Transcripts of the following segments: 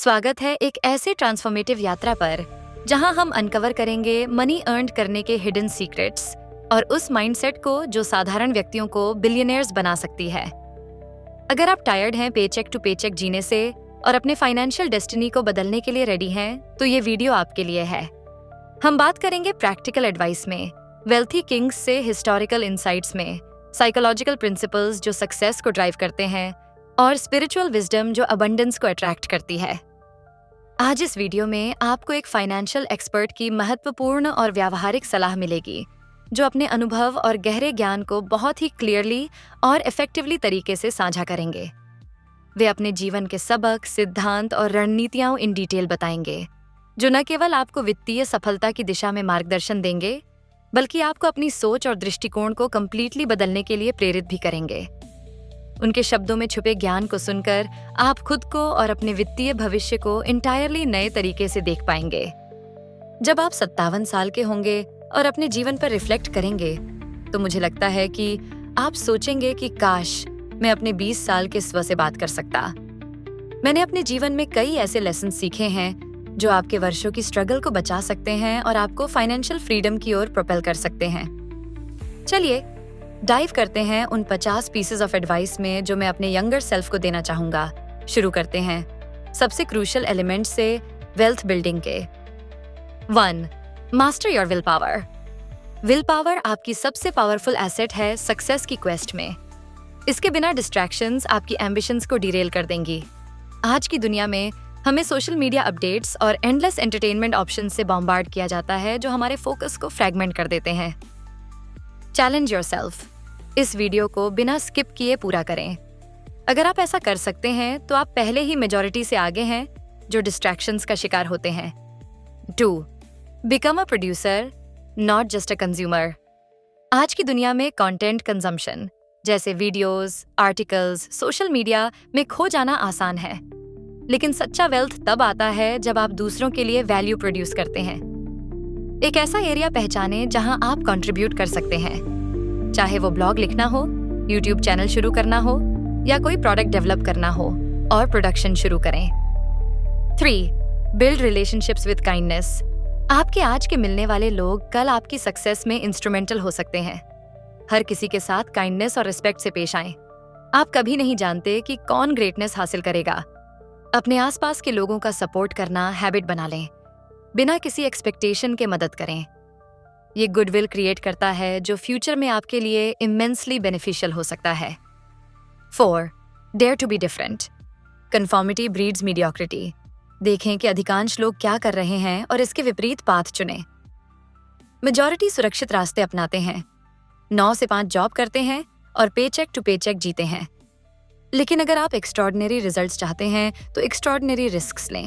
स्वागत है एक ऐसे ट्रांसफॉर्मेटिव यात्रा पर जहां हम अनकवर करेंगे मनी अर्न करने के हिडन सीक्रेट्स और उस माइंडसेट को जो साधारण व्यक्तियों को बिलियनियर्स बना सकती है। अगर आप टायर्ड हैं पेचेक टू पेचेक जीने से और अपने फाइनेंशियल डेस्टिनी को बदलने के लिए रेडी हैं, तो ये वीडियो आपके लिए है। हम बात करेंगे प्रैक्टिकल एडवाइस में, वेल्थी किंग्स से हिस्टोरिकल इंसाइट्स में, साइकोलॉजिकल प्रिंसिपल्स जो सक्सेस को ड्राइव करते हैं और स्पिरिचुअल विजडम जो अबंडेंस को अट्रैक्ट करती है। आज इस वीडियो में आपको एक फाइनेंशियल एक्सपर्ट की महत्वपूर्ण और व्यावहारिक सलाह मिलेगी जो अपने अनुभव और गहरे ज्ञान को बहुत ही क्लियरली और इफेक्टिवली तरीके से साझा करेंगे। वे अपने जीवन के सबक, सिद्धांत और रणनीतियां इन डिटेल बताएंगे जो न केवल आपको वित्तीय सफलता की दिशा में मार्गदर्शन देंगे बल्कि आपको अपनी सोच और दृष्टिकोण को कंप्लीटली बदलने के लिए प्रेरित भी करेंगे। उनके शब्दों में छुपे ज्ञान को सुनकर आप खुद को और अपने वित्तीय भविष्य को इंटायरली नए तरीके से देख पाएंगे। जब आप 57 साल के होंगे और अपने जीवन पर रिफ्लेक्ट करेंगे तो मुझे लगता है कि आप सोचेंगे कि काश मैं अपने 20 साल के स्व से बात कर सकता। मैंने अपने जीवन में कई ऐसे लेसन सीखे हैं जो आपके वर्षों की स्ट्रगल को बचा सकते हैं और आपको फाइनेंशियल फ्रीडम की ओर प्रोपेल कर सकते हैं। चलिए डाइव करते हैं उन 50 पीसेस ऑफ एडवाइस में जो मैं अपने यंगर सेल्फ को देना चाहूंगा। शुरू करते हैं सबसे क्रूशियल एलिमेंट से, वेल्थ बिल्डिंग के। 1. Master your will power. Will power आपकी सबसे पावरफुल एसेट है सक्सेस की क्वेस्ट में। इसके बिना डिस्ट्रैक्शंस आपकी एम्बिशंस को डिरेल कर देंगी। आज की दुनिया में हमें सोशल मीडिया अपडेट्स और एंडलेस एंटरटेनमेंट ऑप्शन से बॉम्बार्ड किया जाता है जो हमारे फोकस को फ्रैगमेंट कर देते हैं। Challenge yourself. इस वीडियो को बिना स्किप किए पूरा करें। अगर आप ऐसा कर सकते हैं तो आप पहले ही मेजॉरिटी से आगे हैं जो डिस्ट्रैक्शंस का शिकार होते हैं। 2. Become a producer, not just a consumer. आज की दुनिया में कंटेंट कंजम्पशन जैसे वीडियोस, आर्टिकल्स, सोशल मीडिया में खो जाना आसान है, लेकिन सच्चा वेल्थ तब आता है जब आप दूसरों के लिए वैल्यू प्रोड्यूस करते हैं। एक ऐसा एरिया पहचानें जहां आप कंट्रीब्यूट कर सकते हैं, चाहे वो ब्लॉग लिखना हो, यूट्यूब चैनल शुरू करना हो या कोई प्रोडक्ट डेवलप करना हो, और प्रोडक्शन शुरू करें। 3. Build relationships with kindness. आपके आज के मिलने वाले लोग कल आपकी सक्सेस में इंस्ट्रूमेंटल हो सकते हैं। हर किसी के साथ काइंडनेस और रिस्पेक्ट से पेश आएं। आप कभी नहीं जानते कि कौन ग्रेटनेस हासिल करेगा। अपने आसपास के लोगों का सपोर्ट करना हैबिट बना लें। बिना किसी एक्सपेक्टेशन के मदद करें। ये गुडविल क्रिएट करता है जो फ्यूचर में आपके लिए इमेंसली बेनिफिशियल हो सकता है। 4. Dare to be different. Conformity breeds mediocrity. देखें कि अधिकांश लोग क्या कर रहे हैं और इसके विपरीत पाथ चुनें। मेजॉरिटी सुरक्षित रास्ते अपनाते हैं, 9 से 5 जॉब करते हैं और पेचेक टू पेचेक जीते हैं। लेकिन अगर आप एक्स्ट्रॉर्डिनरी रिजल्ट्स चाहते हैं तो एक्स्ट्रॉर्डिनरी रिस्क्स लें।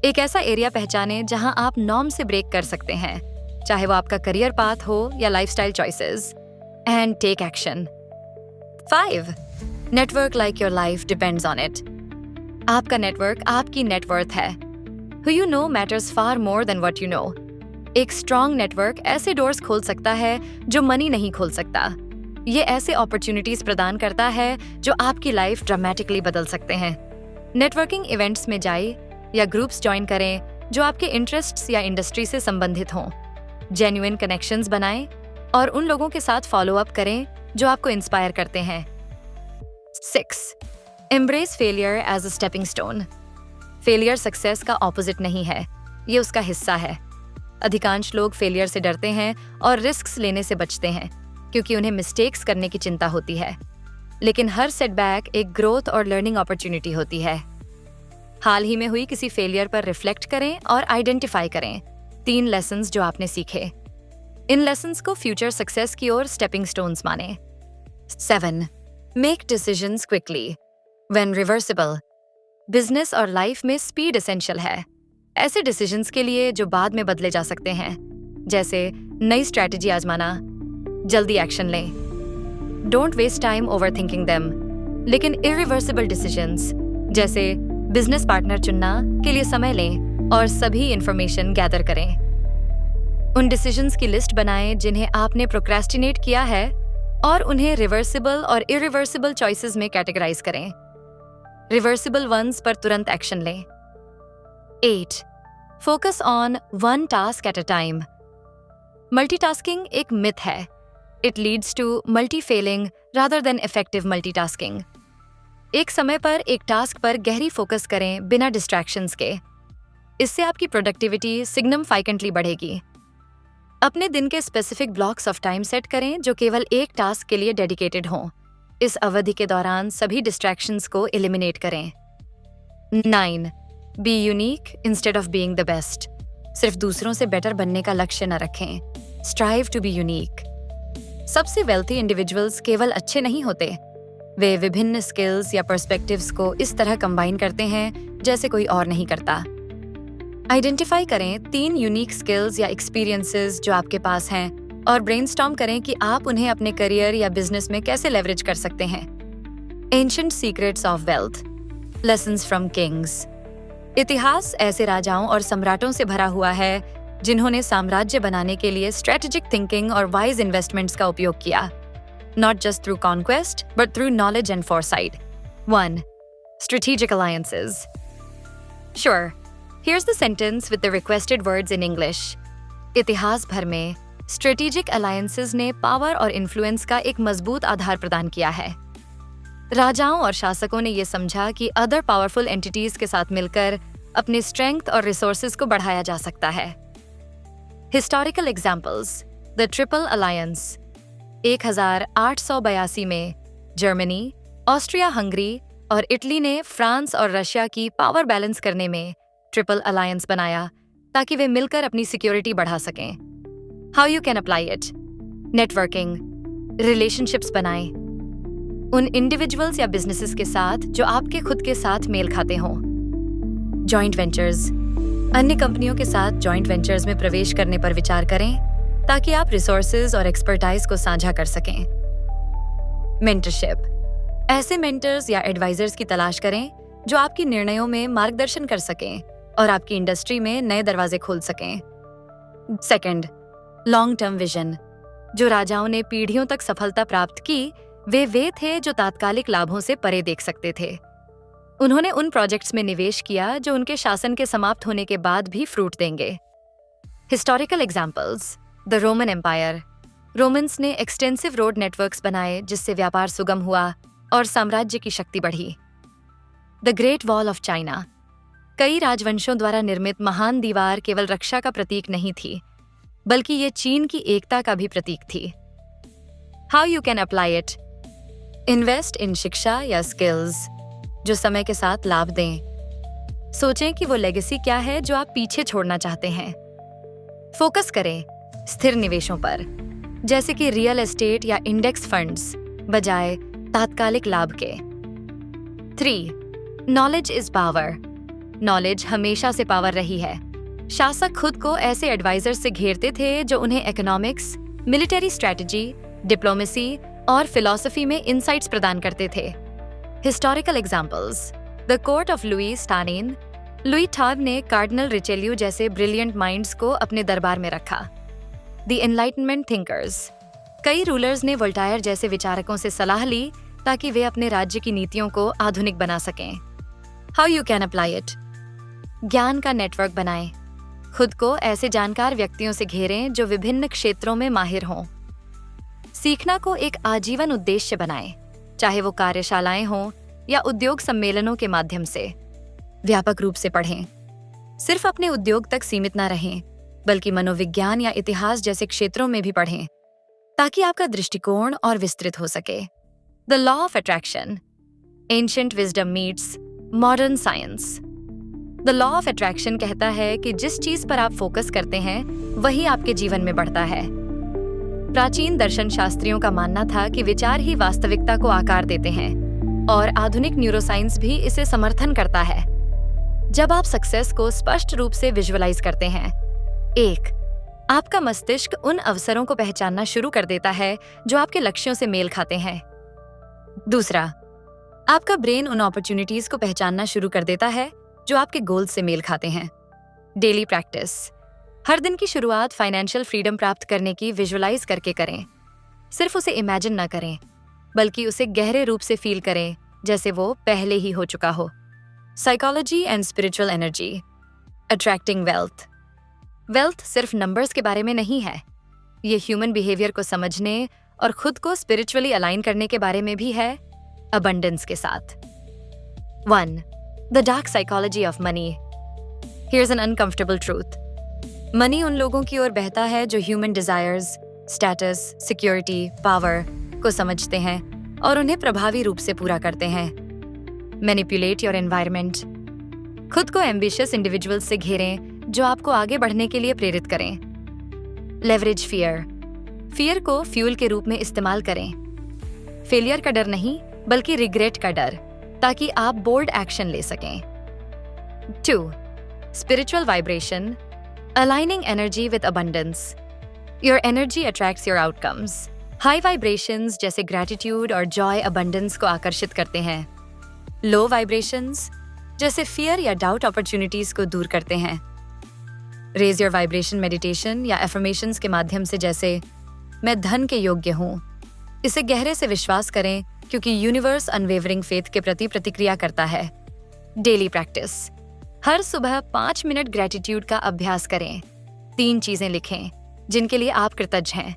एक ऐसा एरिया पहचानें जहां आप नॉर्म से ब्रेक कर सकते हैं, चाहे वो आपका करियर पाथ हो या lifestyle choices, and take action. 5. Network like your life depends on it. आपका नेटवर्क आपकी नेटवर्थ है। Who you know matters far more than what you know. एक स्ट्रॉन्ग नेटवर्क ऐसे डोर्स खोल सकता है जो मनी नहीं खोल सकता। ये ऐसे अपॉर्चुनिटीज प्रदान करता है जो आपकी लाइफ ड्रामेटिकली बदल सकते हैं। नेटवर्किंग इवेंट्स में जाइए या ग्रुप्स ज्वाइन करें जो आपके इंटरेस्ट्स या इंडस्ट्री से संबंधित हों। जेन्युइन कनेक्शंस बनाएं और उन लोगों के साथ फॉलो अप करें जो आपको इंस्पायर करते हैं। 6. Embrace failure as a stepping stone. Failure success का ऑपोजिट नहीं है, ये उसका हिस्सा है। अधिकांश लोग फेलियर से डरते हैं और रिस्क्स लेने से बचते हैं क्योंकि उन्हें मिस्टेक्स करने की चिंता होती है, लेकिन हर सेटबैक एक ग्रोथ और लर्निंग अपॉर्चुनिटी होती है। हाल ही में हुई किसी फेलियर पर रिफ्लेक्ट करें और आइडेंटिफाई करें 3 लेसन्स जो आपने सीखे। इन लेसन्स को फ्यूचर सक्सेस की ओर स्टेपिंग स्टोन्स माने। 7. Make decisions quickly when reversible. Business और लाइफ में स्पीड एसेंशियल है, ऐसे डिसीजंस के लिए जो बाद में बदले जा सकते हैं, जैसे नई स्ट्रैटेजी आजमाना, जल्दी एक्शन लें। Don't waste time overthinking them. लेकिन इरिवर्सिबल डिसीजंस जैसे बिजनेस पार्टनर चुनना के लिए समय लें और सभी इंफॉर्मेशन गैदर करें। उन डिसीजंस की लिस्ट बनाएं जिन्हें आपने प्रोक्रेस्टिनेट किया है और उन्हें रिवर्सिबल और इरिवर्सिबल चॉइसेस में कैटेगराइज करें। रिवर्सिबल वंस पर तुरंत एक्शन लें 8. Focus on one task at a time. Multitasking एक myth है. It leads to multi-failing rather than effective multitasking. एक समय पर एक टास्क पर गहरी फोकस करें बिना डिस्ट्रैक्शंस के. इससे आपकी प्रोडक्टिविटी सिग्निफिकेंटली बढ़ेगी. अपने दिन के specific blocks of time set करें जो केवल एक टास्क के लिए डेडिकेटेड हों. इस अवधि के दौरान सभी डिस्ट्रैक्शंस को एलिमिनेट करें. 9. Be unique instead of being the best. सिर्फ दूसरों से बेटर बनने का लक्ष्य न रखें. Strive to be unique. सबसे वेल्थी इंडिविजुअल्स केवल अच्छे नहीं होते, वे विभिन्न स्किल्स या पर्सपेक्टिव्स को इस तरह कंबाइन करते हैं जैसे कोई और नहीं करता. आइडेंटिफाई करें 3 यूनिक स्किल्स या एक्सपीरियंसेस जो आपके पास हैं और ब्रेनस्टॉर्म करें कि आप उन्हें अपने करियर या बिजनेस में कैसे लेवरेज कर सकते हैं. Ancient secrets of wealth. Lessons from Kings. इतिहास ऐसे राजाओं और सम्राटों से भरा हुआ है जिन्होंने साम्राज्य बनाने के लिए स्ट्रेटेजिक थिंकिंग और वाइज इन्वेस्टमेंट्स का उपयोग किया. Not just through conquest, but through knowledge and foresight. 1. Strategic alliances. Sure, here's the sentence with the requested words in English. इतिहास भर में strategic alliances ने पावर और इन्फ्लुएंस का एक मजबूत आधार प्रदान किया है. राजाओं और शासकों ने ये समझा कि अदर पावरफुल एंटिटीज के साथ मिलकर अपने स्ट्रेंथ और रिसोर्सेज को बढ़ाया जा सकता है. Historical examples. The triple alliance. 1882 में जर्मनी, ऑस्ट्रिया हंगरी और इटली ने फ्रांस और रशिया की पावर बैलेंस करने में ट्रिपल अलायंस बनाया ताकि वे मिलकर अपनी सिक्योरिटी बढ़ा सकें. How you can apply it. Networking. Relationships बनाएं उन इंडिविजुअल्स या बिजनेसेस के साथ जो आपके खुद के साथ मेल खाते हों. Joint ventures. अन्य कंपनियों के साथ जॉइंट वेंचर्स में प्रवेश करने पर विचार करें ताकि आप रिसोर्सेज और एक्सपर्टाइज को साझा कर सकें. मेंटरशिप. ऐसे मेंटर्स या एडवाइजर्स की तलाश करें जो आपकी निर्णयों में मार्गदर्शन कर सकें और आपकी इंडस्ट्री में नए दरवाजे खोल सकें. 2. Long term vision. जो राजाओं ने पीढ़ियों तक सफलता प्राप्त की, वे थे जो तात्कालिक लाभों से परे देख सकते थे. उन्होंने उन प्रोजेक्ट्स में निवेश किया जो उनके शासन के समाप्त होने के बाद भी फ्रूट देंगे. Historical examples. The Roman empire. Romans ने एक्सटेंसिव रोड नेटवर्क्स बनाए जिससे व्यापार सुगम हुआ और साम्राज्य की शक्ति बढ़ी. The great wall of China. कई राजवंशों द्वारा निर्मित महान दीवार केवल रक्षा का प्रतीक नहीं थी, बल्कि ये चीन की एकता का भी प्रतीक थी. How you can apply it. Invest in शिक्षा या स्किल्स जो समय के साथ लाभ दें. सोचें कि वो लेगेसी क्या है जो आप पीछे छोड़ना चाहते हैं. फोकस करें स्थिर निवेशों पर, जैसे कि रियल एस्टेट या इंडेक्स फंड्स, बजाय तात्कालिक लाभ के. 3. Knowledge is power. नॉलेज हमेशा से पावर रही है. शासक खुद को ऐसे एडवाइजर्स से घेरते थे जो उन्हें इकोनॉमिक्स, मिलिट्री स्ट्रैटेजी, डिप्लोमेसी और फिलॉसफी में इनसाइट्स प्रदान करते थे. Historical examples. The court of Louis स्टानिन. लुई XII ने कार्डिनल रिचेल्यू जैसे ब्रिलियंट माइंड्स को अपने दरबार में रखा. The enlightenment thinkers. कई रूलर्स ने वोल्टायर जैसे विचारकों से सलाह ली ताकि वे अपने राज्य की नीतियों को आधुनिक बना सकें. How you can apply it. ज्ञान का नेटवर्क बनाएं. खुद को ऐसे जानकार व्यक्तियों से घेरें जो विभिन्न क्षेत्रों में माहिर हों. सीखना को एक आजीवन उद्देश्य बनाएं, चाहे वो कार्यशालाएं हों या उद्योग सम्मेलनों के माध्यम से. व्यापक रूप से पढ़ें. सिर्फ अपने उद्योग तक सीमित न रहें, बल्कि मनोविज्ञान या इतिहास जैसे क्षेत्रों में भी पढ़ें ताकि आपका दृष्टिकोण और विस्तृत हो सके. The law of attraction. Ancient wisdom meets modern science. The law of attraction कहता है कि जिस चीज पर आप फोकस करते हैं वही आपके जीवन में बढ़ता है. प्राचीन दर्शन शास्त्रियों का मानना था कि विचार ही वास्तविकता को आकार देते हैं और आधुनिक न्यूरोसाइंस भी इसे समर्थन करता है. जब आप सक्सेस को स्पष्ट रूप से विजुअलाइज करते हैं, 1. आपका मस्तिष्क उन अवसरों को पहचानना शुरू कर देता है जो आपके लक्ष्यों से मेल खाते हैं. 2. आपका ब्रेन उन अपॉर्चुनिटीज को पहचानना शुरू कर देता है जो आपके गोल्स से मेल खाते हैं. Daily practice. हर दिन की शुरुआत फाइनेंशियल फ्रीडम प्राप्त करने की विजुअलाइज करके करें. सिर्फ उसे इमेजिन ना करें, बल्कि उसे गहरे रूप से फील करें जैसे वो पहले ही हो चुका हो. Psychology and spiritual energy. Attracting wealth. Wealth सिर्फ नंबर्स के बारे में नहीं है, ये ह्यूमन बिहेवियर को समझने और खुद को स्पिरिचुअली अलाइन करने के बारे में भी है, अबंडेंस के साथ। 1. The dark psychology of money. Here's an uncomfortable truth. Money उन लोगों की ओर बहता है जो human desires, status, security, power को समझते हैं और उन्हें प्रभावी रूप से पूरा करते हैं। Manipulate your environment. खुद को एम्बिशियस इंडिविजुअल्स से घेरें जो आपको आगे बढ़ने के लिए प्रेरित करें। Leverage fear. फियर को फ्यूल के रूप में इस्तेमाल करें। फेलियर का डर नहीं, बल्कि रिग्रेट का डर, ताकि आप बोल्ड एक्शन ले सकें। 2. Spiritual vibration. Aligning energy with abundance. Your energy attracts your outcomes. High vibrations जैसे gratitude और joy abundance को आकर्षित करते हैं। Low vibrations जैसे fear या doubt opportunities को दूर करते हैं। Raise your vibration meditation या affirmations के माध्यम से, जैसे मैं धन के योग्य हूँ, इसे गहरे से विश्वास करें क्योंकि यूनिवर्स अनवेवरिंग फेथ के प्रति प्रतिक्रिया करता है। Daily practice. हर सुबह 5 मिनट ग्रेटिट्यूड का अभ्यास करें। 3 चीजें लिखें जिनके लिए आप कृतज्ञ हैं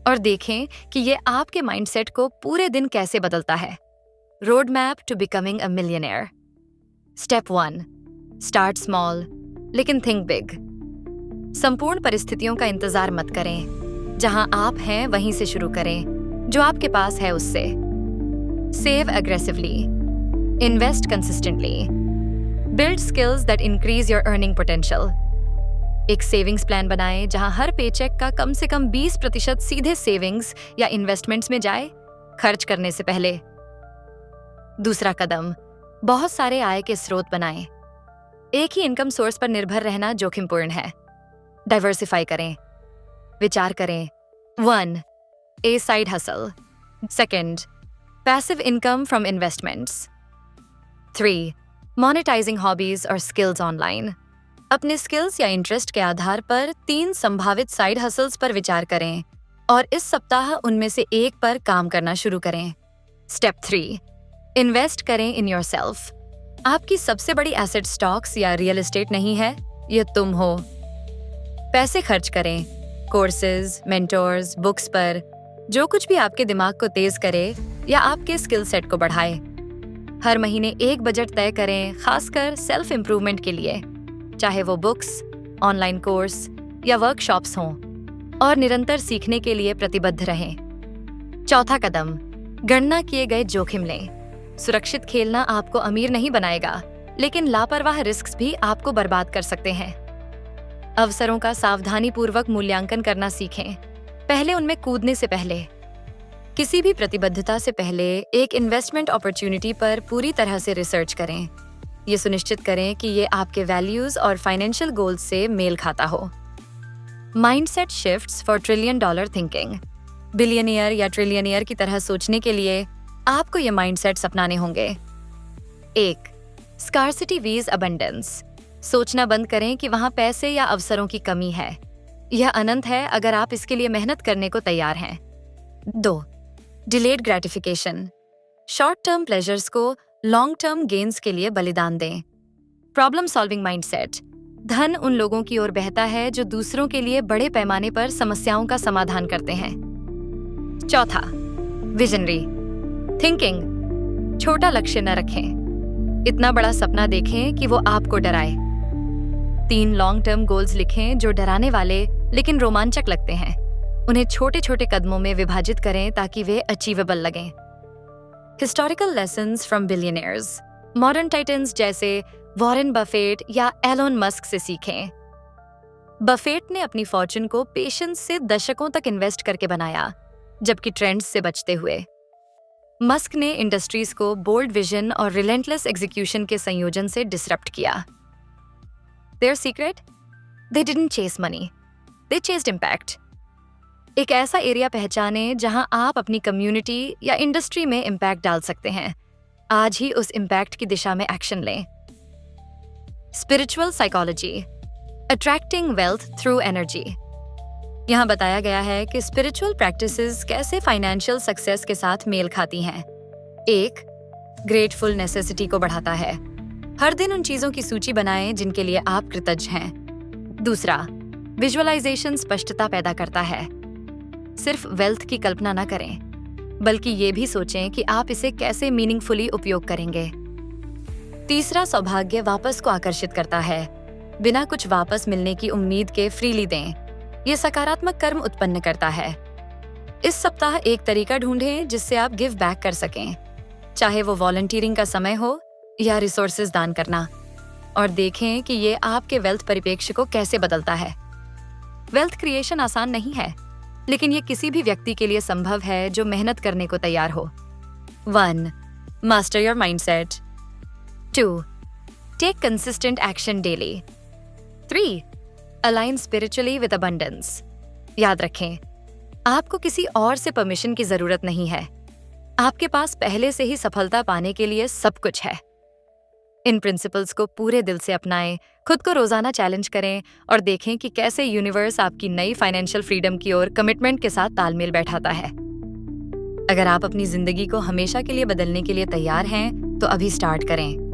और देखें कि ये आपके माइंडसेट को पूरे दिन कैसे बदलता है। Road map to becoming a millionaire. Step 1. Start small लेकिन थिंक बिग। संपूर्ण परिस्थितियों का इंतजार मत करें, जहां आप हैं वहीं से शुरू करें, जो आपके पास है उससे। Save aggressively. Invest consistently. Build skills that increase your earning potential. एक सेविंग्स प्लान बनाएं जहां हर पेचेक का कम से कम 20% सीधे सेविंग्स या इन्वेस्टमेंट्स में जाए, खर्च करने से पहले। दूसरा कदम, बहुत सारे आय के स्रोत बनाएं। एक ही इनकम सोर्स पर निर्भर रहना जोखिमपूर्ण है। डाइवर्सिफाई करें। विचार करें। 1. A side hustle. 2. Passive income from investments. 3. Monetizing hobbies और skills online. अपने स्किल्स या इंटरेस्ट के आधार पर 3 संभावित साइड हसल्स पर विचार करें और इस सप्ताह उनमें से एक पर काम करना शुरू करें। स्टेप 3. इन्वेस्ट करें इन योरसेल्फ। आपकी सबसे बड़ी एसेट स्टॉक्स या रियल एस्टेट नहीं है, यह तुम हो। पैसे खर्च करें कोर्सेज, मेंटोर्स, बुक्स पर, जो कुछ भी आपके दिमाग को तेज करे या आपके स्किल सेट को बढ़ाए। हर महीने एक बजट तय करें, खासकर सेल्फ इम्प्रूवमेंट के लिए, चाहे वो बुक्स, ऑनलाइन कोर्स या वर्कशॉप्स हों, और निरंतर सीखने के लिए प्रतिबद्ध रहें। चौथा कदम, गणना किए गए जोखिम लें। सुरक्षित खेलना आपको अमीर नहीं बनाएगा, लेकिन लापरवाह रिस्क भी आपको बर्बाद कर सकते हैं। अवसरों का सावधानीपूर्वक मूल्यांकन करना सीखें, पहले उनमें कूदने से पहले। किसी भी प्रतिबद्धता से पहले एक इन्वेस्टमेंट अपॉर्चुनिटी पर पूरी तरह से रिसर्च करें। ये सुनिश्चित करें कि ये आपके वैल्यूज और फाइनेंशियल गोल्स से मेल खाता हो। Mindset shifts for trillion dollar thinking. Billionaire या ट्रिलियनियर की तरह सोचने के लिए आपको ये माइंडसेट्स अपनाने होंगे। 1. स्कार्सिटी वीज अबंडेंस। सोचना बंद करें कि वहां पैसे या अवसरों की कमी है। यह अनंत है अगर आप इसके लिए मेहनत करने को तैयार हैं। 2. Delayed gratification. Short term pleasures को लॉन्ग टर्म गेन्स के लिए बलिदान दें। Problem solving mindset. धन उन लोगों की ओर बहता है जो दूसरों के लिए बड़े पैमाने पर समस्याओं का समाधान करते हैं। 4. Visionary thinking. छोटा लक्ष्य न रखें, इतना बड़ा सपना देखें कि वो आपको डराए। 3 लॉन्ग टर्म गोल्स लिखें जो डराने वाले लेकिन रोमांचक लगते हैं। उन्हें छोटे छोटे कदमों में विभाजित करें ताकि वे अचीवेबल लगें। Historical lessons from billionaires. Modern titans जैसे वॉरेन बफेट या एलोन मस्क से सीखें। बफेट ने अपनी फॉर्च्यून को पेशेंस से दशकों तक इन्वेस्ट करके बनाया, जबकि ट्रेंड्स से बचते हुए। मस्क ने इंडस्ट्रीज को बोल्ड विजन और रिलेंटलेस एग्जीक्यूशन के संयोजन से डिसरप्ट किया। Their secret? They didn't chase money. They chased impact. एक ऐसा एरिया पहचाने जहां आप अपनी कम्युनिटी या इंडस्ट्री में इम्पैक्ट डाल सकते हैं। आज ही उस इम्पैक्ट की दिशा में एक्शन लें। Spiritual psychology, attracting wealth through energy. यहाँ बताया गया है कि स्पिरिचुअल प्रैक्टिसेस कैसे फाइनेंशियल सक्सेस के साथ मेल खाती हैं। 1. ग्रेटफुल नेसेसिटी को बढ़ाता है। हर दिन उन चीजों की सूची बनाएं जिनके लिए आप कृतज्ञ हैं। दूसरा, विजुअलाइजेशन स्पष्टता पैदा करता है। सिर्फ वेल्थ की कल्पना न करें, बल्कि ये भी सोचें कि आप इसे कैसे मीनिंगफुली उपयोग करेंगे। तीसरा, सौभाग्य वापस को आकर्षित करता है। बिना कुछ वापस मिलने की उम्मीद के फ्रीली दें। ये सकारात्मक कर्म उत्पन्न करता है। इस सप्ताह एक तरीका ढूंढें जिससे आप गिव बैक कर सकें, चाहे वो वॉलंटियरिंग का समय हो या रिसोर्सेज दान करना, और देखें कि ये आपके वेल्थ परिप्रेक्ष्य को कैसे बदलता है। वेल्थ क्रिएशन आसान नहीं है, लेकिन ये किसी भी व्यक्ति के लिए संभव है जो मेहनत करने को तैयार हो। 1. Master your mindset. 2. Take consistent action daily. 3. Align spiritually with abundance. याद रखें, आपको किसी और से परमिशन की जरूरत नहीं है। आपके पास पहले से ही सफलता पाने के लिए सब कुछ है। इन प्रिंसिपल्स को पूरे दिल से अपनाएं, खुद को रोजाना चैलेंज करें और देखें कि कैसे यूनिवर्स आपकी नई फाइनेंशियल फ्रीडम की ओर कमिटमेंट के साथ तालमेल बैठाता है। अगर आप अपनी जिंदगी को हमेशा के लिए बदलने के लिए तैयार हैं, तो अभी स्टार्ट करें।